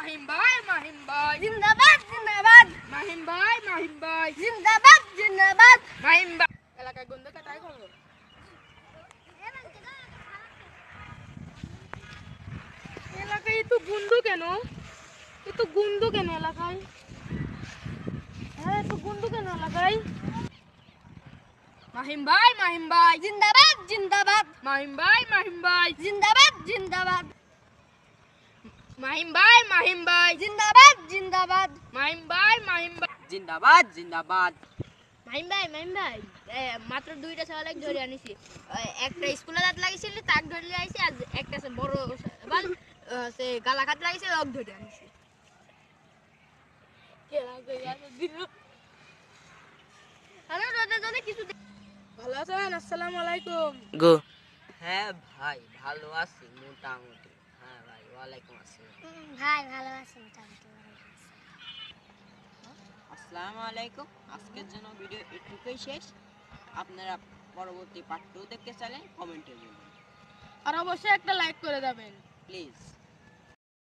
মাহিম ভাই জিন্দাবাদ জিন্দাবাদ মাহিম ভাই জিন্দাবাদ জিন্দাবাদ মাহিম ভাই এলাকায় গন্ধ কাটাই করবো এলাকায় এত গন্ধ কেন এলাকায় হ্যাঁ এত গন্ধ কেন এলাকায় মাহিম ভাই জিন্দাবাদ জিন্দাবাদ মাহিম ভাই জিন্দাবাদ জিন্দাবাদ মাহিম ভাই জিন্দাবাদ জিন্দাবাদ মাহিম ভাই জিন্দাবাদ জিন্দাবাদ মাহিম ভাই মাত্র দুইটা ছেলে ধরে আনিছি একটা স্কুলে দাঁত লাগিয়েছিল তাক ধরে আইছি আর একটা সে বড় বাল সে গালা খাত লাগিয়েছে ওকে ধরে আনিছি কেলা কইয়া দিল হ্যালো দাদা দাদা কিছু ভালো আছেন আসসালামু আলাইকুম গো হ্যাঁ ভাই ভালো আছি মোটামুটি হ্যাঁ ভাই ওয়ালাইকুম আসসালাম ভাই ভালো আছি মোটামুটি আসসালামু আলাইকুম আজকের জন্য ভিডিও এটুকুই শেষ আপনারা পরবর্তী পার্ট 2 দেখতে চাইলে কমেন্টে জানাবেন আর অবশ্যই একটা লাইক করে দেবেন প্লিজ